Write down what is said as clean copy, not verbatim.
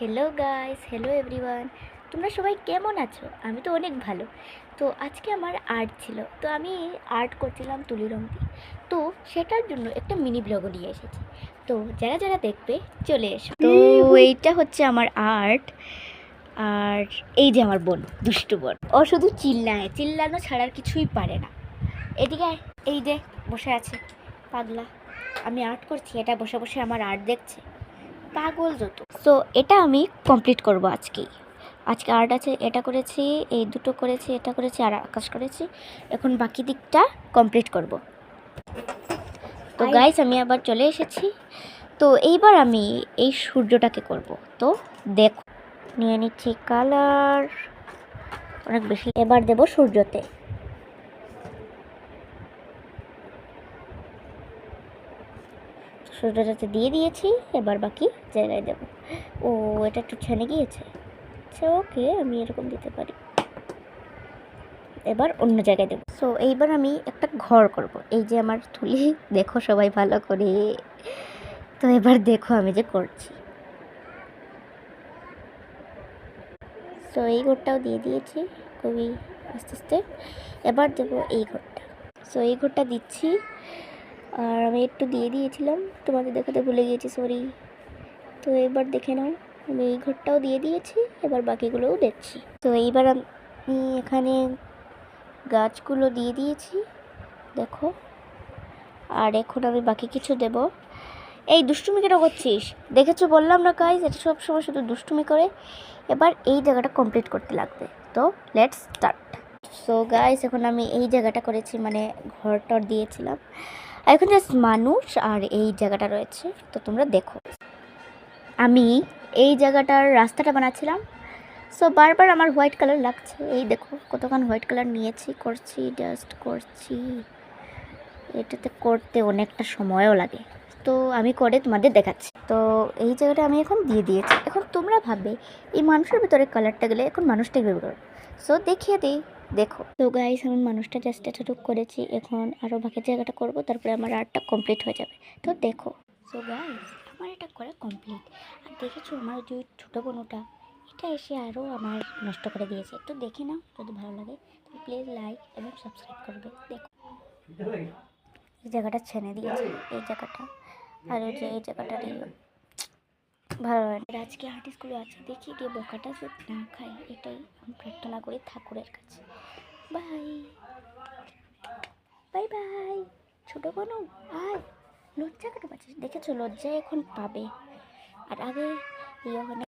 Hello guys, hello everyone. তোমরা সবাই কেমন আছো? আমি তো অনেক ভালো। তো আজকে আমার আর্ট ছিল, তো আমি আর্ট করছিলাম তুলি রং দিয়ে। তো সেটার জন্য একটা মিনি ব্লগও নিয়ে এসেছি। তো যারা যারা দেখবে চলে এসো। তো এইটা হচ্ছে আমার আর্ট। আর এই যে আমার বোন, দুষ্টু বোন, ও শুধু চিল্লায়, চিল্লানো ছাড়ার কিছুই পারে না। এদিকে আয়, এই যে বসে আছে পাগলা। আমি আর্ট করছি, এটা বসে বসে আমার আর্ট দেখছে, পাগল যত। সো এটা আমি কমপ্লিট করব আজকে আর্ট আছে, এটা করেছি, এই দুটো করেছি, এটা করেছি আর আকাশ করেছি। এখন বাকি দিকটা কমপ্লিট করব। তো গাইস আমি আবার চলে এসেছি। তো এইবার আমি এই সূর্যটাকে করব। তো দেখো, নিয়ে নিচ্ছি কালার অনেক বেশি, এবার দেব সূর্যতে। সূর্যটাতে দিয়ে দিয়েছি, এবার বাকি জায়গায় দেব। ও, এটা একটু ছেনে গিয়েছে। আচ্ছা ওকে, আমি এরকম দিতে পারি। এবার অন্য জায়গায় দেবো। সো এইবার আমি একটা ঘর করব। এই যে আমার থুলি, দেখো সবাই ভালো করে। তো এবার দেখো আমি যে করছি। সো এই ঘরটাও দিয়ে দিয়েছি খুবই আস্তে আস্তে। এবার দেবো এই ঘরটা। সো এই ঘরটা দিচ্ছি। আর আমি একটু দিয়ে দিয়েছিলাম, তোমাদের দেখাতে ভুলে গিয়েছি, সরি। তো এবার দেখে নাও, আমি এই ঘরটাও দিয়ে দিয়েছি, এবার বাকিগুলোও দেখছি। তো এইবার আমি এখানে গাছগুলো দিয়ে দিয়েছি, দেখো। আর এখন আমি বাকি কিছু দেব। এই দুষ্টুমি কেন করছিস? দেখেছো, বললাম না গাইস, এটা সব সময় শুধু দুষ্টুমি করে। এবার এই জায়গাটা কমপ্লিট করতে লাগবে। তো লেটস স্টার্ট। সো গাইস এখন আমি এই জায়গাটা করেছি, মানে ঘরটর দিয়েছিলাম। আর এখন জাস্ট মানুষ আর এই জায়গাটা রয়েছে। তো তোমরা দেখো, আমি এই জায়গাটার রাস্তাটা বানাচ্ছিলাম। সো বারবার আমার হোয়াইট কালার লাগছে। এই দেখো কতক্ষণ হোয়াইট কালার নিয়েছি, করছি, জাস্ট করছি। এটাতে করতে অনেকটা সময়ও লাগে, তো আমি করে তোমাদের দেখাচ্ছি। তো এই জায়গাটা আমি এখন দিয়ে দিয়েছি। এখন তোমরা ভাববে এই মানুষের ভিতরে কালারটা গেলে এখন মানুষটাই বের করো। সো দেখিয়ে দিই, দেখো। তো গাইস আমি মানুষটা জাস্ট এতটুকু করেছি, এখন আরও বাকি জায়গাটা করব, তারপরে আমার আর্টটা কমপ্লিট হয়ে যাবে। তো দেখো। সো গাইস আমার এটা করা কমপ্লিট। আর দেখেছো আমার যে ছোটো বোনটা, এটা এসে আরও আমার নষ্ট করে দিয়েছে। তো দেখে নাও, যদি ভালো লাগে তো প্লিজ লাইক এবং সাবস্ক্রাইব করবে। দেখো এই জায়গাটা ছেনে দিয়েছে, এই জায়গাটা, আর ওই যে এই জায়গাটা ভালো হয় না। আজকে আর্টিস্টগুলো আছে, দেখি গিয়ে বোকাটা যে না খাই, এটাই আমি প্রার্থনা করি ঠাকুরের কাছে। Bye bye bye. ছোটো বোনও আয়, লজ্জা কেন পাচ্ছিস? দেখেছো লজ্জা এখন পাবে। আর আগে এই ওখানে